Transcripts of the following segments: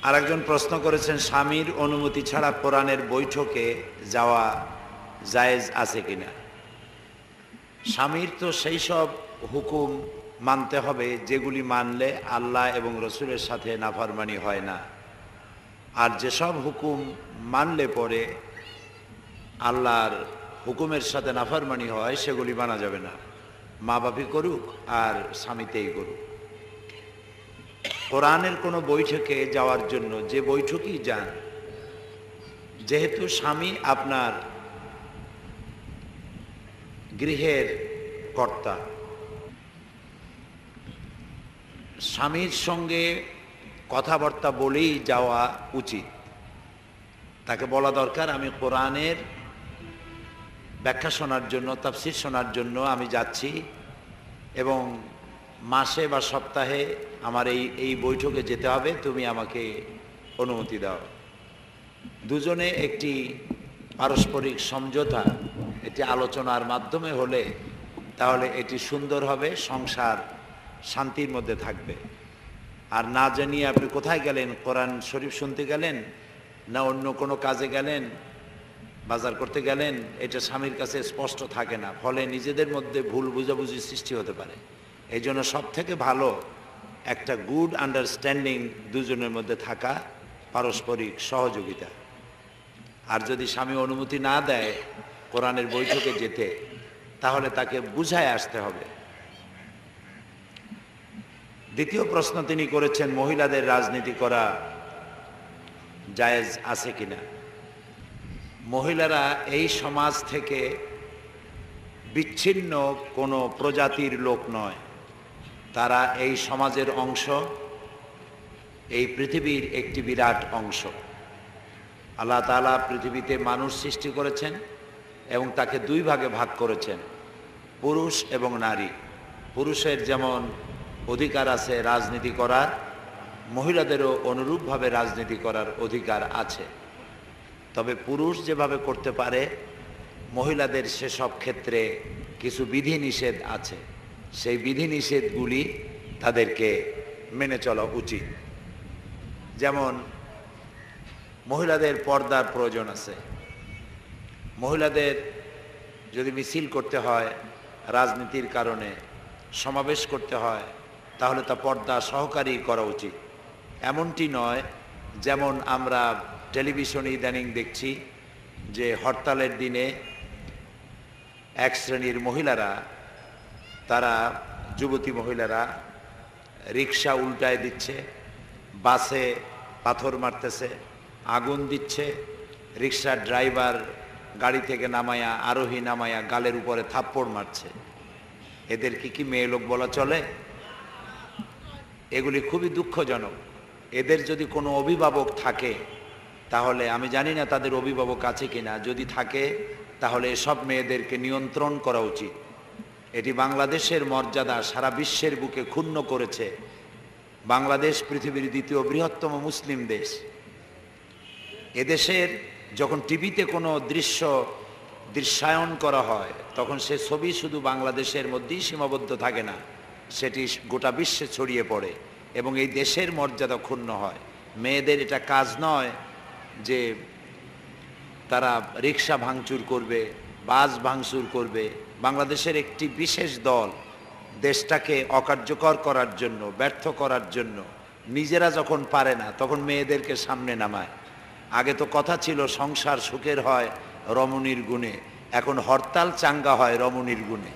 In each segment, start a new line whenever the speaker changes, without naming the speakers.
আরেকজন প্রশ্ন করেছেন, স্বামীর অনুমতি ছাড়া কোরআনের বৈঠকে যাওয়া জায়েজ আছে কিনা। স্বামীর তো সেই সব হুকুম মানতে হবে যেগুলি মানলে আল্লাহ এবং রসুলের সাথে নাফরমানি হয় না, আর যেসব হুকুম মানলে পরে আল্লাহর হুকুমের সাথে নাফরমানি হয় সেগুলি মানা যাবে না। মা বাপি করুক আর স্বামীতেই করুক। কোরআনের কোনো বৈঠকে যাওয়ার জন্য যে বৈঠকই যান, যেহেতু স্বামী আপনার গৃহের কর্তা, স্বামীর সঙ্গে কথাবার্তা বলেই যাওয়া উচিত। তাকে বলা দরকার, আমি কোরআনের ব্যাখ্যা শোনার জন্য, তাফসীর শোনার জন্য আমি যাচ্ছি এবং মাসে বা সপ্তাহে আমার এই বৈঠকে যেতে হবে, তুমি আমাকে অনুমতি দাও। দুজনে একটি পারস্পরিক সমঝোতা, এটি আলোচনার মাধ্যমে হলে তাহলে এটি সুন্দর হবে, সংসার শান্তির মধ্যে থাকবে। আর না জানিয়ে আপনি কোথায় গেলেন, কোরআন শরীফ শুনতে গেলেন না অন্য কোনো কাজে গেলেন, বাজার করতে গেলেন, এটা স্বামীর কাছে স্পষ্ট থাকে না, ফলে নিজেদের মধ্যে ভুল বুঝাবুঝি সৃষ্টি হতে পারে। এই জন্য সব থেকে ভালো একটা গুড আন্ডারস্ট্যান্ডিং দুজনের মধ্যে থাকা, পারস্পরিক সহযোগিতা। আর যদি স্বামী অনুমতি না দেয় কোরআনের বৈঠকে যেতে, তাহলে তাকে বুঝায় আসতে হবে। দ্বিতীয় প্রশ্ন তিনি করেছেন, মহিলাদের রাজনীতি করা জায়েজ আছে কিনা। মহিলারা এই সমাজ থেকে বিচ্ছিন্ন কোনো প্রজাতির লোক নয়, তারা এই সমাজের অংশ, এই পৃথিবীর একটি বিরাট অংশ। আল্লাহ তাআলা পৃথিবীতে মানুষ সৃষ্টি করেছেন এবং তাকে দুই ভাগে ভাগ করেছেন, পুরুষ এবং নারী। পুরুষের যেমন অধিকার আছে রাজনীতি করার, মহিলাদেরও অনুরূপভাবে রাজনীতি করার অধিকার আছে। তবে পুরুষ যেভাবে করতে পারে, মহিলাদের সেসব ক্ষেত্রে কিছু বিধিনিষেধ আছে। সেই বিধিনিষেধগুলি তাদেরকে মেনে চলা উচিত। যেমন মহিলাদের পর্দার প্রয়োজন আছে। মহিলাদের যদি মিছিল করতে হয়, রাজনীতির কারণে সমাবেশ করতে হয়, তাহলে তা পর্দা সহকারী করা উচিত। এমনটি নয় যেমন আমরা টেলিভিশনে ইদানিং দেখছি যে হরতালের দিনে এক শ্রেণীর মহিলারা, তারা যুবতী মহিলারা রিক্সা উল্টায় দিচ্ছে, বাসে পাথর মারতেছে, আগুন দিচ্ছে, রিক্সার ড্রাইভার গাড়ি থেকে নামায়া, আরোহী নামায়া গালের উপরে থাপ্পড় মারছে। এদের কি মেয়ে লোক বলা চলে? এগুলি খুবই দুঃখজনক। এদের যদি কোনো অভিভাবক থাকে, তাহলে আমি জানি না তাদের অভিভাবক আছে কিনা, যদি থাকে তাহলে এসব মেয়েদেরকে নিয়ন্ত্রণ করা উচিত। এটি বাংলাদেশের মর্যাদা সারা বিশ্বের বুকে ক্ষুণ্ণ করেছে। বাংলাদেশ পৃথিবীর দ্বিতীয় বৃহত্তম মুসলিম দেশ। এদেশের যখন টিভিতে কোনো দৃশ্যায়ন করা হয়, তখন সে ছবি শুধু বাংলাদেশের মধ্যেই সীমাবদ্ধ থাকে না, সেটি গোটা বিশ্বে ছড়িয়ে পড়ে এবং এই দেশের মর্যাদা ক্ষুণ্ণ হয়। মেয়েদের এটা কাজ নয় যে তারা রিক্সা ভাঙচুর করবে, বাস ভাঙচুর করবে। বাংলাদেশের একটি বিশেষ দল দেশটাকে অকার্যকর করার জন্য, ব্যর্থ করার জন্য নিজেরা যখন পারে না, তখন মেয়েদেরকে সামনে নামায়। আগে তো কথা ছিল সংসার সুখের হয় রমণীর গুণে, এখন হরতাল চাঙ্গা হয় রমণীর গুণে।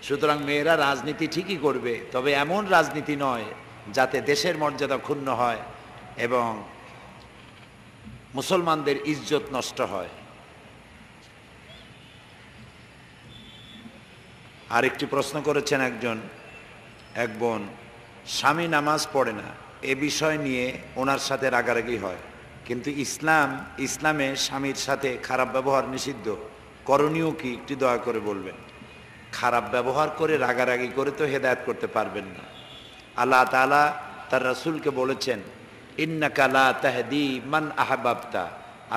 সুতরাং মেয়েরা রাজনীতি ঠিকই করবে, তবে এমন রাজনীতি নয় যাতে দেশের মর্যাদা ক্ষুণ্ণ হয় এবং মুসলমানদের ইজ্জত নষ্ট হয়। আরেকটি প্রশ্ন করেছেন এক বোন, স্বামী নামাজ পড়ে না, এ বিষয় নিয়ে ওনার সাথে রাগারাগি হয়, কিন্তু ইসলামে স্বামীর সাথে খারাপ ব্যবহার নিষিদ্ধ, করণীয় কি একটু দয়া করে বলবেন। খারাপ ব্যবহার করে রাগারাগি করে তো হেদায়েত করতে পারবেন না। আল্লাহ তাআলা তার রাসূলকে বলেছেন, ইন্নাকা লা তাহদি মান আহবাবতা,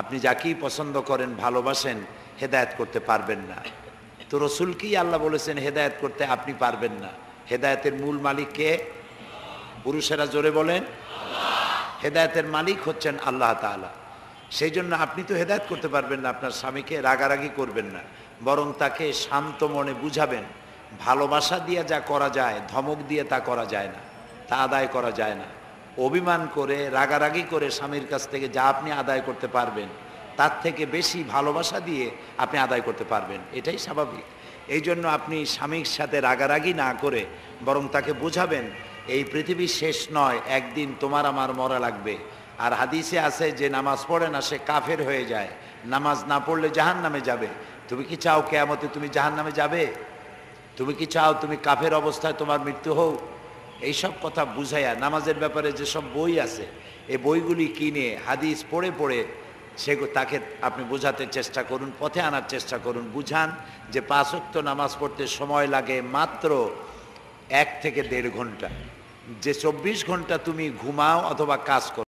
আপনি যাকেই পছন্দ করেন, ভালোবাসেন, হেদায়েত করতে পারবেন না। তো রাসূলকেই আল্লাহ বলেছেন হেদায়েত করতে আপনি পারবেন না। হেদায়েতের মূল মালিক কে? পুরুষেরা জোরে বলেন। হেদায়েতের মালিক হচ্ছেন আল্লাহ তাআলা। সেই জন্য আপনি তো হেদায়েত করতে পারবেন না, আপনার স্বামীকে রাগারাগি করবেন না, বরং তাকে শান্ত মনে বুঝাবেন। ভালোবাসা দিয়ে যা করা যায়, ধমক দিয়ে তা করা যায় না, তা আদায় করা যায় না। অভিমান করে রাগারাগি করে স্বামীর কাছ থেকে যা আপনি আদায় করতে পারবেন, তার থেকে বেশি ভালোবাসা দিয়ে আপনি আদায় করতে পারবেন, এটাই স্বাভাবিক। এই জন্য আপনি স্বামীর সাথে রাগারাগি না করে বরং তাকে বোঝাবেন, এই পৃথিবী শেষ নয়, একদিন তোমার আমার মরা লাগবে। আর হাদিসে আছে যে নামাজ পড়ে না সে কাফের হয়ে যায়, নামাজ না পড়লে জাহান্নামে যাবে। তুমি কি চাও কিয়ামতে তুমি জাহান্নামে যাবে? তুমি কি চাও তুমি কাফের অবস্থায় তোমার মৃত্যু হোক? এইসব কথা বুঝাইয়া নামাজের ব্যাপারে যেসব বই আছে, এই বইগুলি কিনে হাদিস পড়ে পড়ে তাকে আপনি বোঝাতে চেষ্টা করুন, পথে আনার চেষ্টা করুন। বুঝান যে 5 ওয়াক্ত নামাজ পড়তে সময় লাগে মাত্র 1 থেকে 1.5 ঘন্টা, যে 24 ঘন্টা তুমি ঘুমাও অথবা কাজ করো।